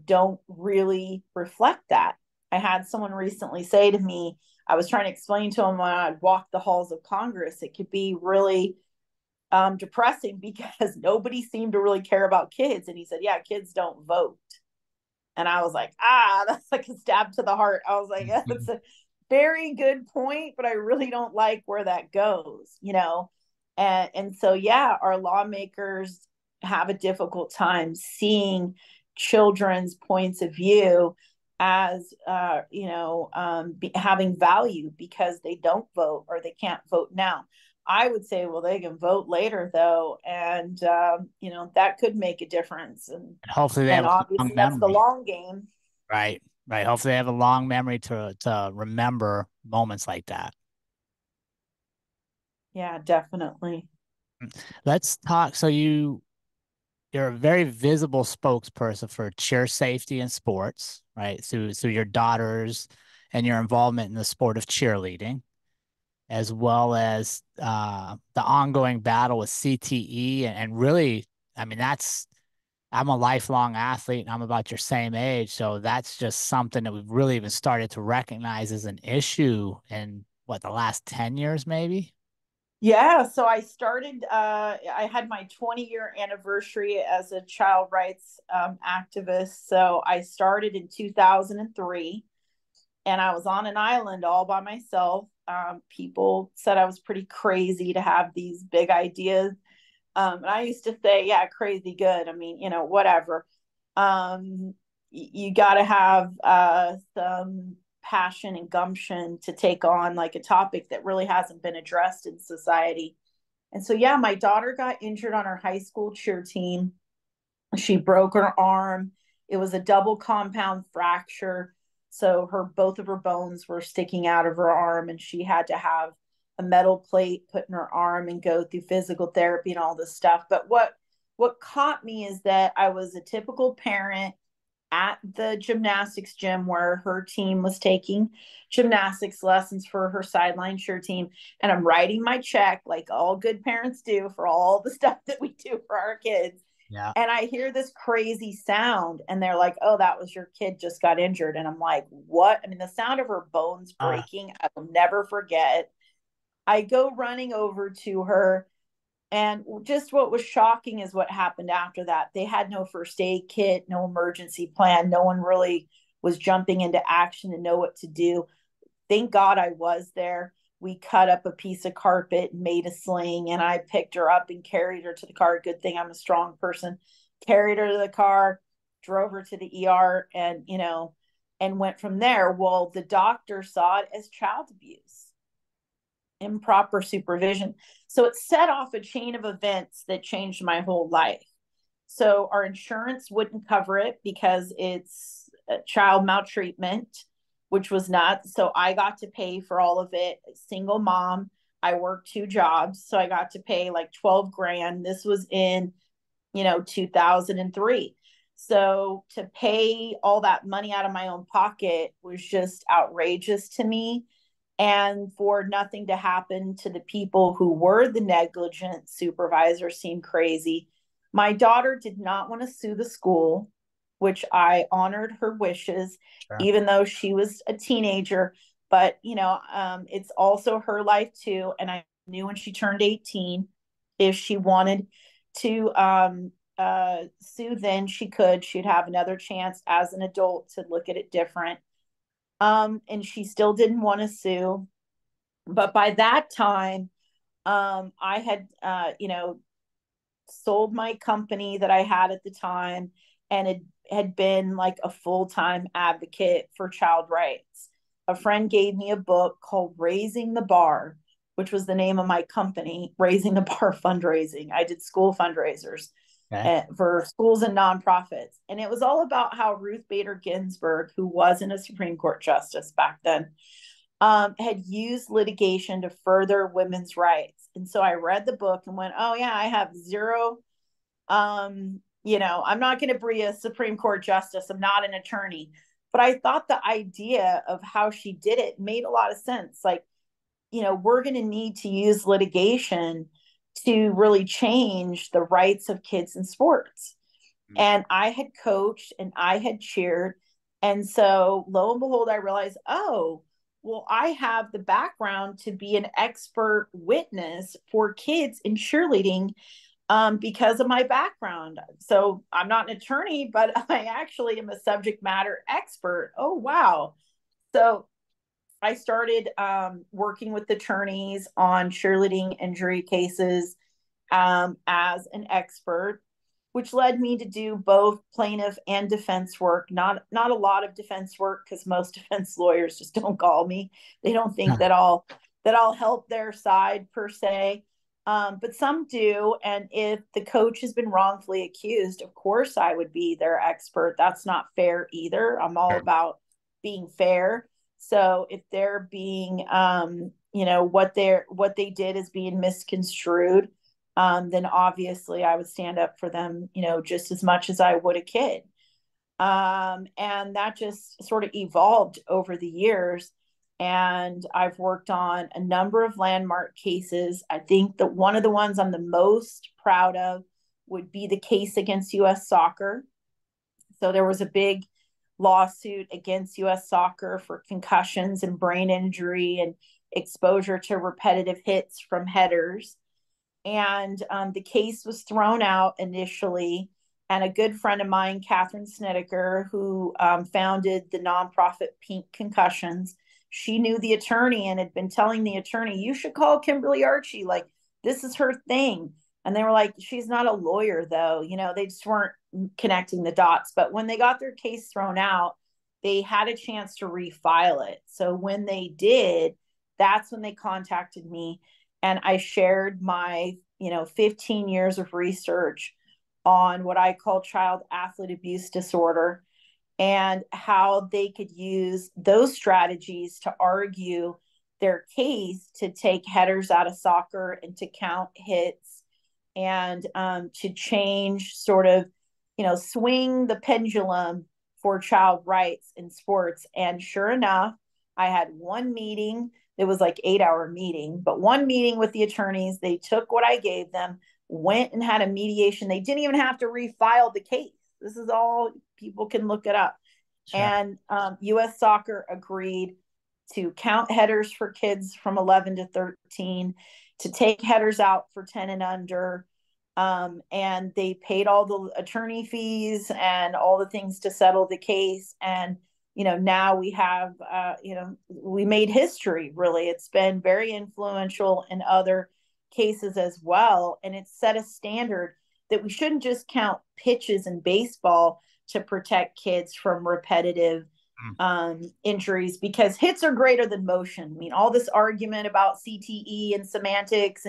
don't really reflect that. I had someone recently say to me, I was trying to explain to him when I'd walk the halls of Congress, it could be really depressing because nobody seemed to really care about kids. And he said, yeah, kids don't vote. And I was like, that's like a stab to the heart. I was like, yeah, that's a very good point, but I really don't like where that goes. And so, yeah, our lawmakers have a difficult time seeing children's points of view as having value because they don't vote or they can't vote now. I would say, well, they can vote later though, and that could make a difference. And And hopefully they and have a long obviously that's the memory. long game. Right. Right. Hopefully they have a long memory to remember moments like that. Yeah, definitely. Let's talk. So you're a very visible spokesperson for cheer safety in sports, right? Through your daughters and your involvement in the sport of cheerleading, as well as the ongoing battle with CTE and really, I mean, I'm a lifelong athlete and I'm about your same age. So that's just something that we've really even started to recognize as an issue in what, the last 10 years, maybe? Yeah, so I had my 20-year anniversary as a child rights activist. So I started in 2003 and I was on an island all by myself. People said I was pretty crazy to have these big ideas. And I used to say, yeah, crazy good. I mean, whatever. You got to have some passion and gumption to take on like a topic that really hasn't been addressed in society. And so, yeah, my daughter got injured on her high school cheer team. She broke her arm. It was a double compound fracture. So both of her bones were sticking out of her arm, and she had to have a metal plate put in her arm and go through physical therapy and all this stuff. But what caught me is that I was a typical parent at the gymnastics gym where her team was taking gymnastics lessons for her sideline cheer team. And I'm writing my check like all good parents do for all the stuff that we do for our kids. Yeah. And I hear this crazy sound, and they're like, oh, that was your kid just got injured. And I'm like, what? I mean, the sound of her bones Uh, breaking, I will never forget. I go running over to her, and just what was shocking is what happened after that. They had no first aid kit, no emergency plan. No one really was jumping into action to know what to do. Thank God I was there. We cut up a piece of carpet and made a sling, and I picked her up and carried her to the car. Good thing I'm a strong person. Carried her to the car, drove her to the ER, and went from there. Well, the doctor saw it as child abuse, improper supervision. So it set off a chain of events that changed my whole life. So our insurance wouldn't cover it because it's child maltreatment, which was not. So I got to pay for all of it. Single mom. I worked 2 jobs. So I got to pay like 12 grand. This was in, 2003. So to pay all that money out of my own pocket was just outrageous to me. And for nothing to happen to the people who were the negligent supervisors seemed crazy. My daughter did not want to sue the school, which I honored her wishes, Sure. even though she was a teenager. But, it's also her life too. And I knew when she turned 18, if she wanted to sue, then she could. She'd have another chance as an adult to look at it different. And she still didn't want to sue. But by that time, I had, sold my company that I had at the time, and it had been like a full-time advocate for child rights. A friend gave me a book called Raising the Bar, which was the name of my company, Raising the Bar Fundraising. I did school fundraisers Okay. for schools and nonprofits. And it was all about how Ruth Bader Ginsburg, who wasn't a Supreme Court justice back then, had used litigation to further women's rights. And so I read the book and went, oh, yeah, I have zero. I'm not going to be a Supreme Court justice. I'm not an attorney. But I thought the idea of how she did it made a lot of sense. Like, we're going to need to use litigation to really change the rights of kids in sports. Mm. And I had coached and I had cheered. And so lo and behold, I realized, oh, well, I have the background to be an expert witness for kids in cheerleading because of my background. So I'm not an attorney, but I actually am a subject matter expert. Oh, wow. So I started working with attorneys on cheerleading injury cases as an expert, which led me to do both plaintiff and defense work. Not a lot of defense work because most defense lawyers just don't call me. They don't think Huh. that I'll help their side per se. But some do. And if the coach has been wrongfully accused, of course I would be their expert. That's not fair either. I'm all Sure. about being fair. So if they're being, what they did is being misconstrued, then obviously I would stand up for them, just as much as I would a kid. And that just sort of evolved over the years. And I've worked on a number of landmark cases. I think that one of the ones I'm the most proud of would be the case against US Soccer. So there was a big lawsuit against US Soccer for concussions and brain injury and exposure to repetitive hits from headers. And the case was thrown out initially. And a good friend of mine, Catherine Snedeker, who founded the nonprofit Pink Concussions, she knew the attorney and had been telling the attorney, you should call Kimberly Archie. Like, this is her thing. And they were like, she's not a lawyer, though. They just weren't connecting the dots. But when they got their case thrown out, they had a chance to refile it. So when they did, that's when they contacted me, and I shared my 15 years of research on what I call child athlete abuse disorder and how they could use those strategies to argue their case to take headers out of soccer and to count hits and to change sort of, swing the pendulum for child rights in sports. And sure enough, I had one meeting. It was like 8-hour meeting, but one meeting with the attorneys. They took what I gave them, went and had a mediation. They didn't even have to refile the case. This is all, people can look it up. Sure. And US Soccer agreed to count headers for kids from 11 to 13, to take headers out for 10 and under. And they paid all the attorney fees and all the things to settle the case. And, now we have, we made history, really. It's been very influential in other cases as well. And it's set a standard that we shouldn't just count pitches in baseball to protect kids from repetitive Mm. injuries, because hits are greater than motion. I mean, all this argument about CTE and semantics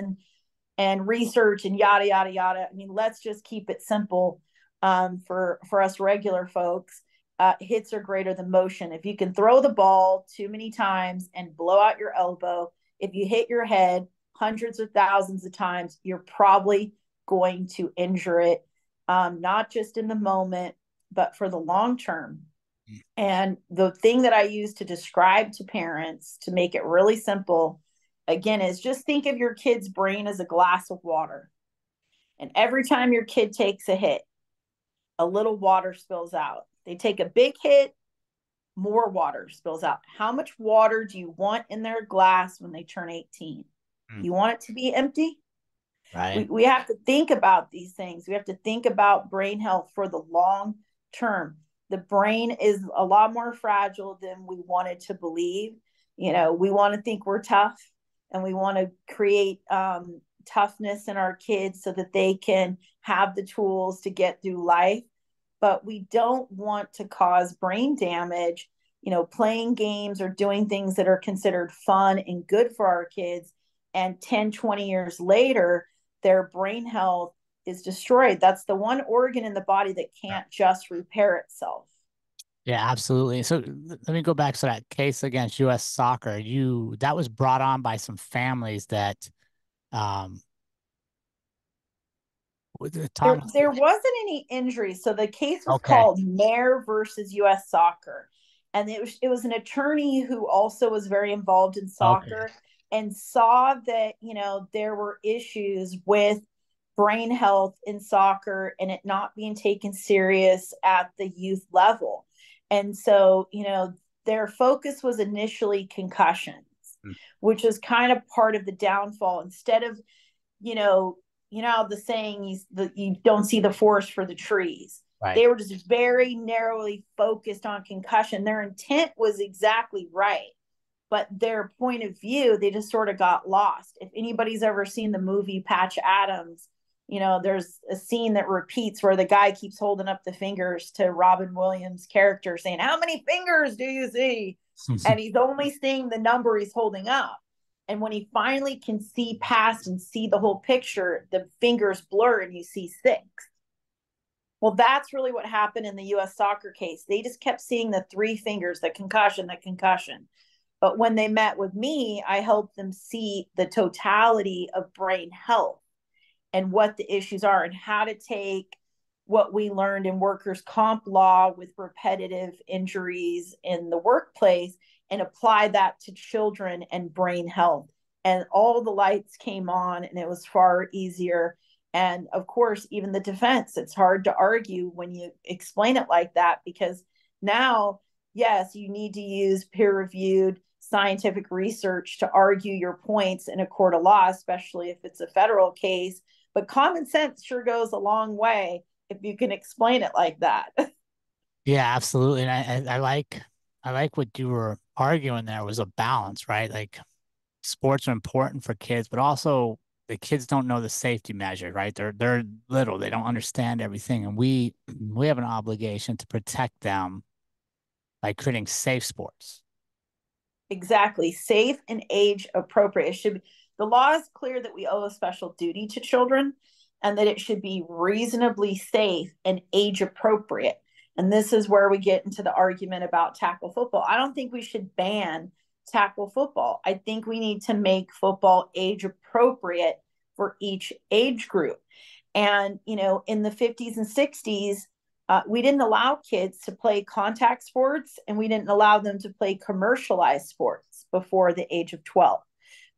and research and yada yada yada. I mean, let's just keep it simple. for us regular folks, hits are greater than motion. If you can throw the ball too many times and blow out your elbow, if you hit your head hundreds of thousands of times, you're probably going to injure it, not just in the moment, but for the long term. And the thing that I use to describe to parents to make it really simple, again, is just think of your kid's brain as a glass of water. And every time your kid takes a hit, a little water spills out. They take a big hit, more water spills out. How much water do you want in their glass when they turn 18? Mm. You want it to be empty? Right. We have to think about these things. We have to think about brain health for the long term. The brain is a lot more fragile than we wanted to believe. We want to think we're tough, and we want to create toughness in our kids so that they can have the tools to get through life. But we don't want to cause brain damage, playing games or doing things that are considered fun and good for our kids. And 10, 20 years later, their brain health is destroyed. That's the one organ in the body that can't just repair itself. Yeah, absolutely. So let me go back to that case against U.S. Soccer. That was brought on by some families that um with the There, Thomas. there wasn't any injury. So the case was Okay. called Mayer versus U.S. Soccer. And it was an attorney who also was very involved in Okay. soccer and saw that, there were issues with brain health in soccer and it not being taken serious at the youth level. And so, their focus was initially concussions, Mm. which is kind of part of the downfall. Instead of, you know, the saying is that you don't see the forest for the trees. Right. They were just very narrowly focused on concussion. Their intent was exactly right, but their point of view, they just sort of got lost. If anybody's ever seen the movie Patch Adams, there's a scene that repeats where the guy keeps holding up the fingers to Robin Williams' character saying, "How many fingers do you see?" And he's only seeing the number he's holding up. And when he finally can see past and see the whole picture, the fingers blur and you see six. Well, that's really what happened in the US soccer case. They just kept seeing the three fingers, the concussion, the concussion. But when they met with me, I helped them see the totality of brain health and what the issues are and how to take what we learned in workers' comp law with repetitive injuries in the workplace and apply that to children and brain health. And all the lights came on and it was far easier. And of course, even the defense, it's hard to argue when you explain it like that because now, yes, you need to use peer reviewed scientific research to argue your points in a court of law, especially if it's a federal case. But common sense sure goes a long way if you can explain it like that. Yeah, absolutely. And I like what you were arguing there was a balance, right? Like sports are important for kids, but also the kids don't know the safety measure, right? They're little, they don't understand everything, and we have an obligation to protect them by creating safe sports. Exactly. Safe and age appropriate. It should be, the law is clear that we owe a special duty to children and that it should be reasonably safe and age appropriate. And this is where we get into the argument about tackle football. I don't think we should ban tackle football. I think we need to make football age appropriate for each age group. And, in the 50s and 60s, we didn't allow kids to play contact sports and we didn't allow them to play commercialized sports before the age of 12.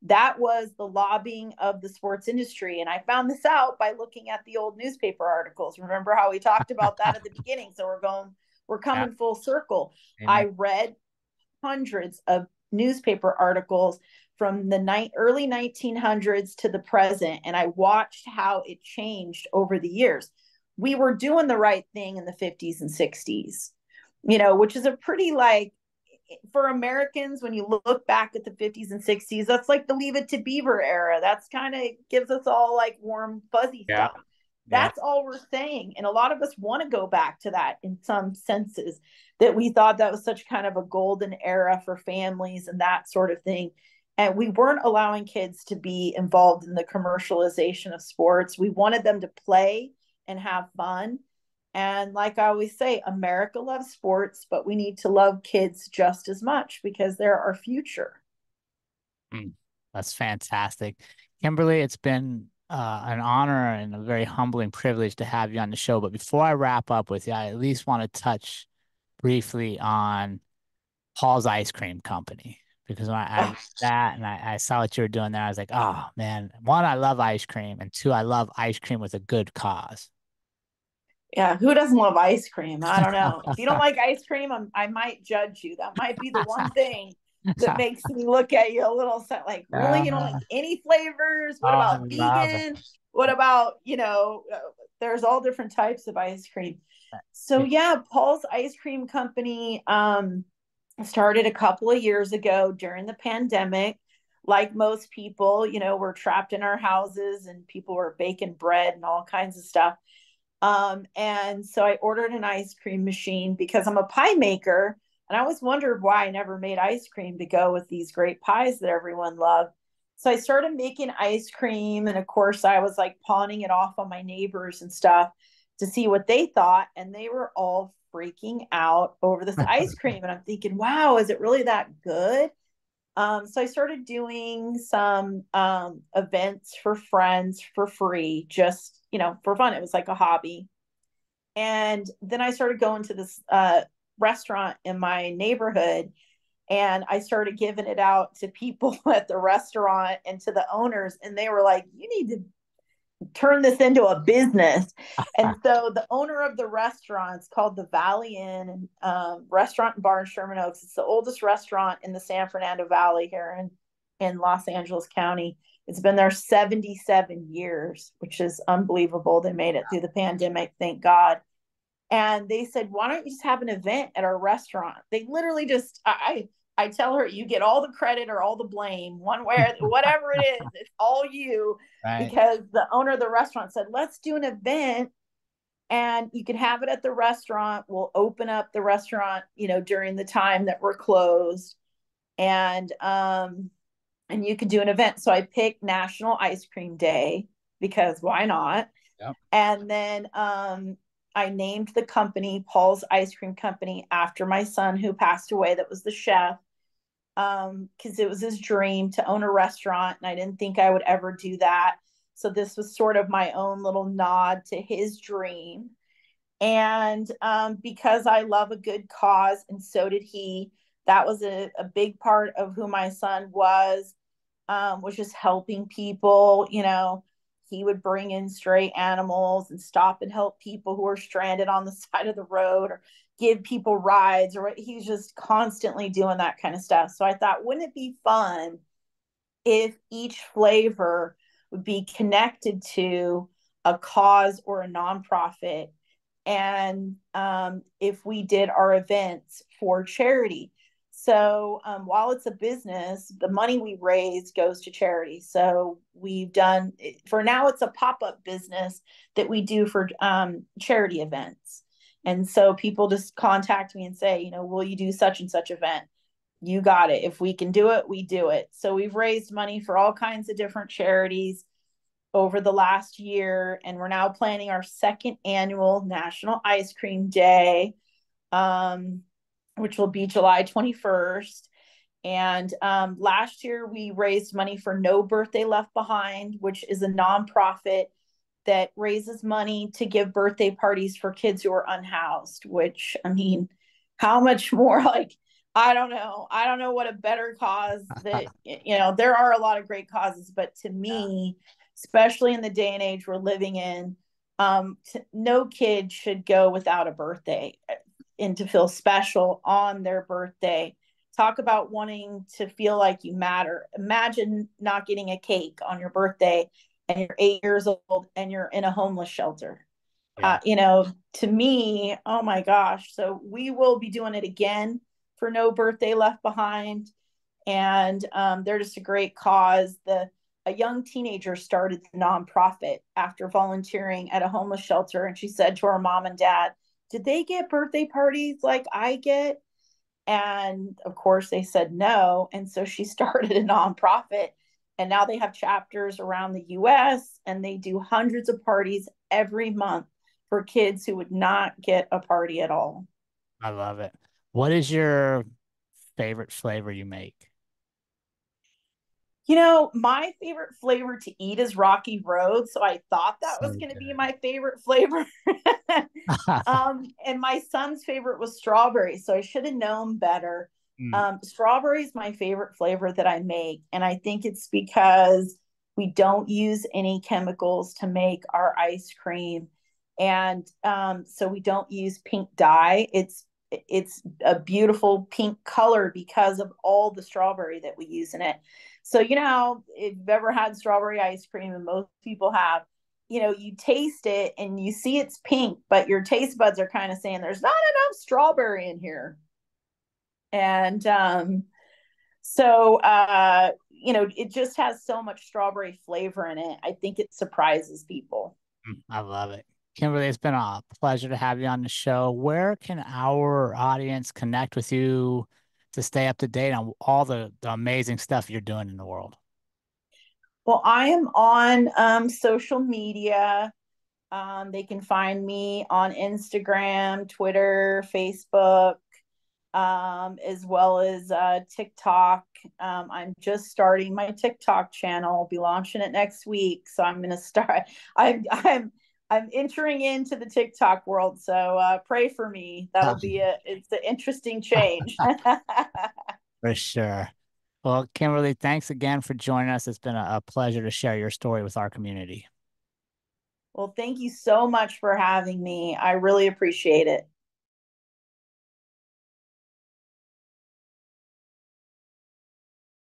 That was the lobbying of the sports industry. And I found this out by looking at the old newspaper articles. Remember how we talked about that at the beginning? So we're Yeah. coming full circle. Amen. I read hundreds of newspaper articles from the early 1900s to the present, and I watched how it changed over the years. We were doing the right thing in the 50s and 60s, which is a pretty for Americans, when you look back at the 50s and 60s, that's like the Leave It to Beaver era. That's kind of gives us all like warm, fuzzy Yeah. stuff. Yeah. That's all we're saying. And a lot of us want to go back to that in some senses, that we thought that was such kind of a golden era for families and that sort of thing. And we weren't allowing kids to be involved in the commercialization of sports. We wanted them to play and have fun. And like I always say, America loves sports, but we need to love kids just as much because they're our future. Mm, that's fantastic. Kimberly, it's been an honor and a very humbling privilege to have you on the show. But before I wrap up with you, I at least want to touch briefly on Paul's Ice Cream Company because when I read that and I saw what you were doing there, I was like, oh man, one, I love ice cream, and two, I love ice cream with a good cause. Yeah, who doesn't love ice cream? I don't know. If you don't like ice cream, I might judge you. That might be the one thing that makes me look at you a little like, really? You don't like Uh, any flavors? oh, What I about love it. vegan? What about, there's all different types of ice cream. So Yeah. yeah, Paul's Ice Cream Company started a couple of years ago during the pandemic. Like most people, we're trapped in our houses and people were baking bread and all kinds of stuff. And so I ordered an ice cream machine because I'm a pie maker. And I always wondered why I never made ice cream to go with these great pies that everyone loved. So I started making ice cream. And of course, I was like pawning it off on my neighbors and stuff to see what they thought. And they were all freaking out over this ice cream. And I'm thinking, wow, is it really that good? So I started doing some events for friends for free, just, for fun. It was like a hobby. And then I started going to this restaurant in my neighborhood and I started giving it out to people at the restaurant and to the owners. And they were like, you need to turn this into a business. And so the owner of the restaurant is called the Valley Inn and Restaurant and Bar in Sherman Oaks. It's the oldest restaurant in the San Fernando Valley here in Los Angeles County. It's been there 77 years, which is unbelievable. They made it through the pandemic, thank God. And they said, why don't you just have an event at our restaurant? They literally just, I tell her, you get all the credit or all the blame, one way, or whatever it is, it's all you, Right. because the owner of the restaurant said, let's do an event and you can have it at the restaurant. We'll open up the restaurant, during the time that we're closed. And you can do an event. So I picked National Ice Cream Day because why not? Yep. And then I named the company Paul's Ice Cream Company after my son who passed away, that was the chef, because it was his dream to own a restaurant. And I didn't think I would ever do that. So this was sort of my own little nod to his dream. And because I love a good cause, and so did he, that was a big part of who my son was just helping people. He would bring in stray animals and stop and help people who are stranded on the side of the road or give people rides, or he's just constantly doing that kind of stuff. So I thought, wouldn't it be fun if each flavor would be connected to a cause or a nonprofit? And if we did our events for charity. So while it's a business, the money we raise goes to charity. So we've done, for now, it's a pop up business that we do for charity events. And so people just contact me and say, will you do such and such event? You got it. If we can do it, we do it. So we've raised money for all kinds of different charities over the last year, and we're now planning our second annual National Ice Cream Day, um, which will be July 21st. And last year, we raised money for No Birthday Left Behind, which is a nonprofit that raises money to give birthday parties for kids who are unhoused, which, I mean, how much more like, I don't know. I don't know what a better cause that, there are a lot of great causes, but to me, especially in the day and age we're living in, no kid should go without a birthday and to feel special on their birthday. Talk about wanting to feel like you matter. Imagine not getting a cake on your birthday and you're 8 years old and you're in a homeless shelter. Yeah. To me, oh my gosh. So we will be doing it again for No Birthday Left Behind. And they're just a great cause. A young teenager started the nonprofit after volunteering at a homeless shelter. And she said to her mom and dad, did they get birthday parties like I get? And of course, they said no. And so she started a nonprofit. And now they have chapters around the US and they do hundreds of parties every month for kids who would not get a party at all. I love it. What is your favorite flavor you make? My favorite flavor to eat is Rocky Road, so I thought that was So going to be good. my favorite flavor. And my son's favorite was strawberry, so I should have known better. Mm, Strawberry is my favorite flavor that I make, and I think it's because we don't use any chemicals to make our ice cream, and so we don't use pink dye. It's a beautiful pink color because of all the strawberry that we use in it. So how if you've ever had strawberry ice cream, and most people have, you taste it and you see it's pink, but your taste buds are kind of saying there's not enough strawberry in here. And it just has so much strawberry flavor in it. I think it surprises people. I love it. Kimberly, it's been a pleasure to have you on the show. Where can our audience connect with you to stay up to date on all the amazing stuff you're doing in the world? Well, I am on social media. They can find me on Instagram, Twitter, Facebook, as well as TikTok. I'm just starting my TikTok channel. I'll be launching it next week, so I'm going to start. I'm entering into the TikTok world, so pray for me. It's an interesting change. For sure. Well, Kimberly, thanks again for joining us. It's been a pleasure to share your story with our community. Well, thank you so much for having me. I really appreciate it.